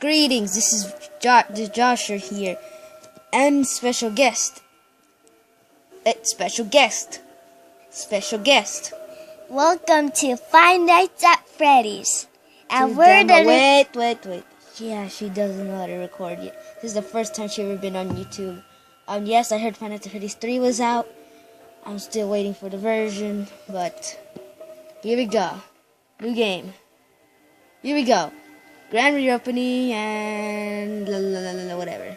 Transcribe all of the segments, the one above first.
Greetings, this is Joshua here, and special guest. Special guest. Welcome to Five Nights at Freddy's. And we're Wait. Yeah, she doesn't know how to record yet. This is the first time she ever been on YouTube. Yes, I heard Five Nights at Freddy's 3 was out. I'm still waiting for the version, but here we go. New game. Here we go. Grand reopening and whatever.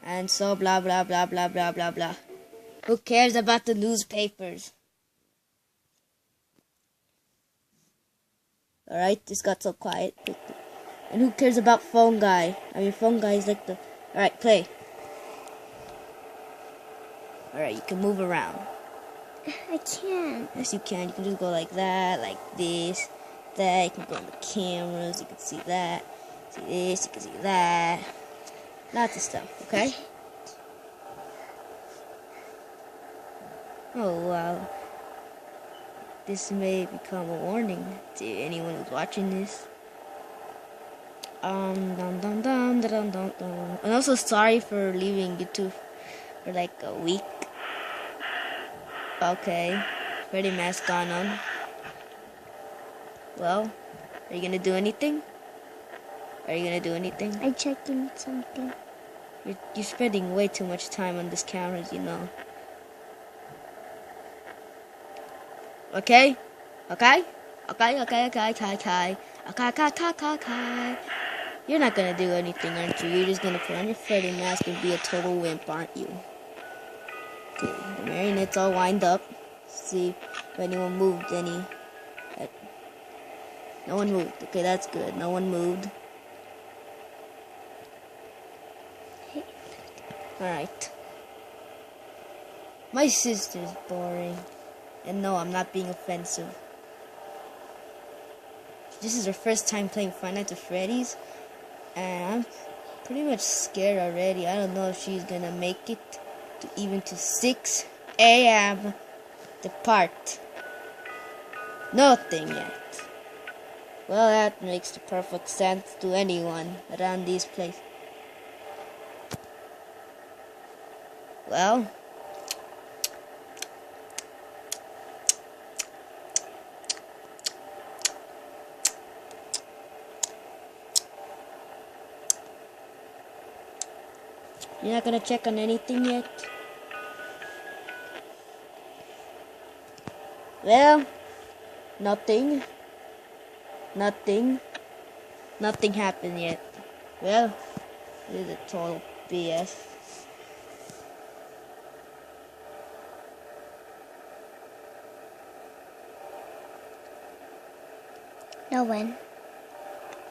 And so blah blah blah blah blah blah blah. Who cares about the newspapers? Alright, this got so quiet. And who cares about Phone Guy? Phone Guy is like the... Alright, play. Alright, you can move around. I can't. Yes, you can. You can just go like that, like this, that. You can go on the cameras. You can see that. See this. You can see that. Lots of stuff, okay? Oh, wow. This may become a warning to anyone who's watching this. And also sorry for leaving YouTube for like a week. Okay. Freddy mask gone on. Well, are you gonna do anything? I'm checking something. You're spending way too much time on this cameras, you know. Okay. You're not gonna do anything, aren't you? You're just gonna put on your Freddy mask and be a total wimp, aren't you? Okay, the marionette's all wind up. See if anyone moved any. No one moved. Okay, that's good. No one moved. Alright. My sister's boring. And no, I'm not being offensive. This is her first time playing Five Nights at Freddy's. And I'm pretty much scared already. I don't know if she's gonna make it to 6 a.m. Depart. Nothing yet. Well, that makes the perfect sense to anyone around this place. Well, you're not gonna check on anything yet? Well, nothing happened yet. Well, this is a total BS. No one.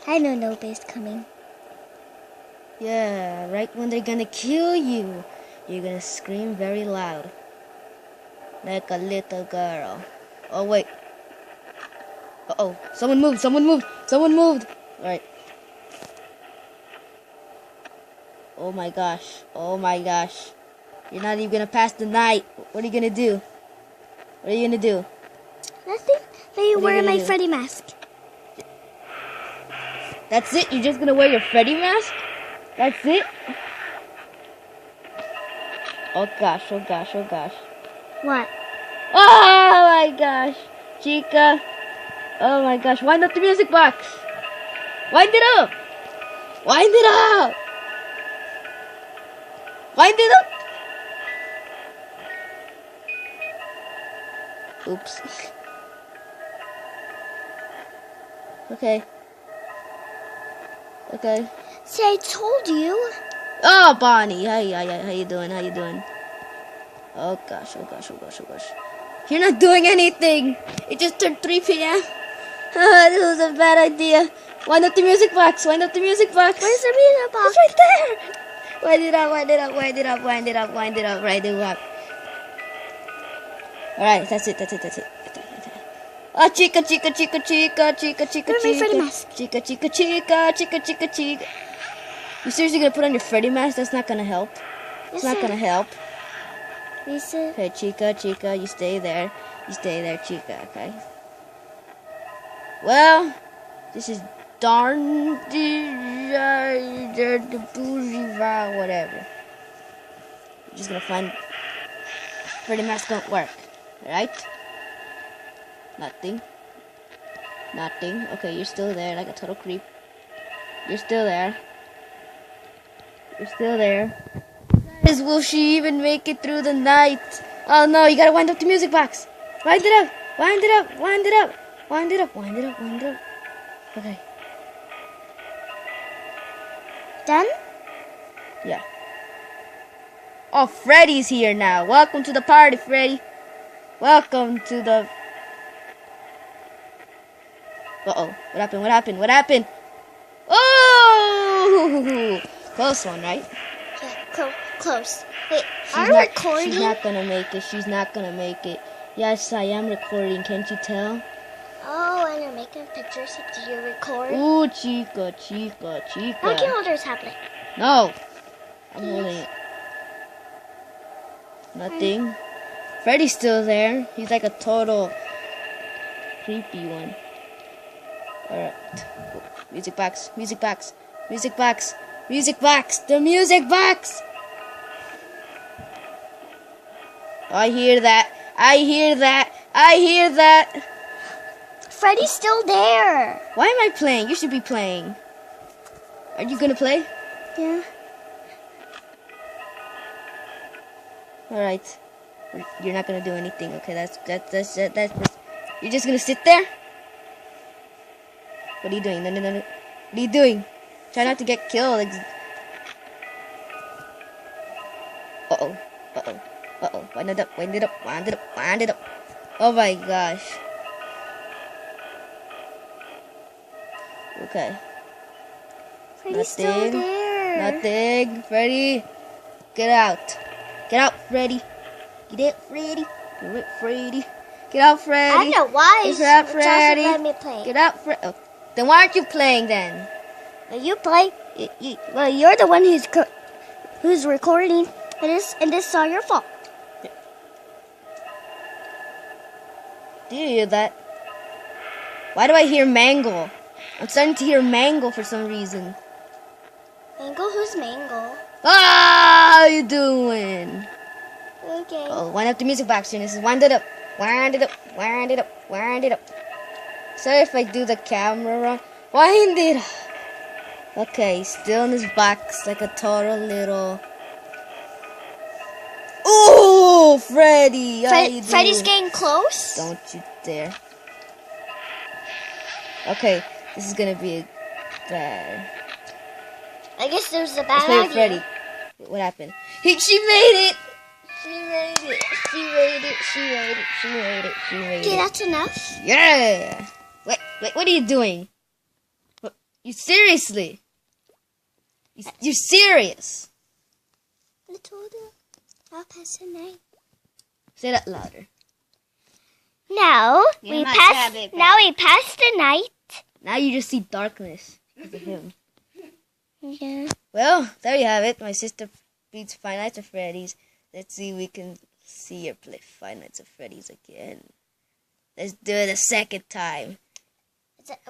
I know nobody's coming. Yeah, right when they're gonna kill you, you're gonna scream very loud. Like a little girl. Oh, wait. Uh-oh. Someone moved. Alright. Oh my gosh. You're not even gonna pass the night. What are you gonna do? Nothing. Let me wear my Freddy mask. That's it? You're just gonna wear your Freddy mask? That's it? Oh gosh. What? Oh my gosh. Chica. Oh my gosh. Wind up the music box. Wind it up. Oops. Okay. See, I told you. Oh, Bonnie. How you doing? Oh gosh. You're not doing anything. It just turned 3 p.m. This was a bad idea. Wind up the music box. Where's the music box? It's right there. Wind it up. Right up. Alright, that's it. Oh, Chica. Where's my Freddy mask? Chica. You seriously gonna put on your Freddy mask? That's not gonna help. It's not gonna help. Lisa? Okay, Chica, you stay there, Chica, okay? Well, this is darn whatever. You're just gonna find Freddy mask don't work, right? Nothing. Nothing. Okay, you're still there like a total creep. You're still there. You're still there. Will she even make it through the night? Oh no, you gotta wind up the music box. Wind it up. Wind it up. Wind it up. Wind it up. Wind it up. Wind it up. Okay. Done? Yeah. Oh, Freddy's here now. Welcome to the party, Freddy. Welcome to the... Uh-oh. What happened? What happened? What happened? Oh! Close one, right? Yeah, close. Wait, are you recording? She's not gonna make it. She's not gonna make it. Yes, I am recording. Can't you tell? Oh, and you're making pictures. Do you record? Ooh, chica, chica, chica. I can hold her tablet. No. I'm holding it. Nothing. Freddy's still there. He's like a total creepy one. Alright. Music box. Music box. Music box. Music box. The music box. I hear that. I hear that. I hear that. Freddy's still there. Why am I playing? You should be playing. Are you gonna play? Yeah. Alright. You're not gonna do anything. Okay, that's you're just gonna sit there? What are you doing? No. What are you doing? Try not to get killed. Uh-oh. Uh-oh. Uh-oh. Wind it up. Wind it up. Wind it up. Wind it up. Oh my gosh. Okay. Freddy's still there. Nothing. Freddy. Get out. Get out, Freddy. Get out, Freddy. Get out, Freddy. Get out, Freddy. I don't know why. Get out, Freddy. Let me play. Get out, Freddy. Oh. Then why aren't you playing then? You play. Well, you're the one who's recording, and this is all your fault. Do you hear that? Why do I hear Mangle? I'm starting to hear Mangle for some reason. Mango? Who's Mango? Ah, how you doing? Okay. Oh, wind up the music box, Genesis. Wind it up. Wind it up. Wind it up. Wind it up. Sorry if I do the camera wrong. Wind it up. Okay, still in this box like a total little... Ooh, Freddy! Freddy's getting close? Don't you dare. Okay, this is gonna be bad. I guess there's a Let's bad play with idea. Freddy. What happened? She made it! She made it! She made it! She made it! She made it! She made Okay, it! that's enough. Yeah! Wait, what are you doing? What, you seriously? You serious? I told her I'll pass the night. Say that louder. Now Give we my pass. tablet back. Now we pass the night. Now you just see darkness because of him. Yeah. Well, there you have it. My sister beats Five Nights at Freddy's. Let's see if we can see her play Five Nights at Freddy's again. Let's do it a second time.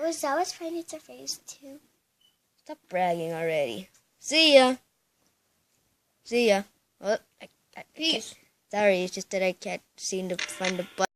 Was that was Five Nights at Freddy's too? Stop bragging already. See ya. See ya. Oh, Peace. Sorry, it's just that I can't seem to find the button.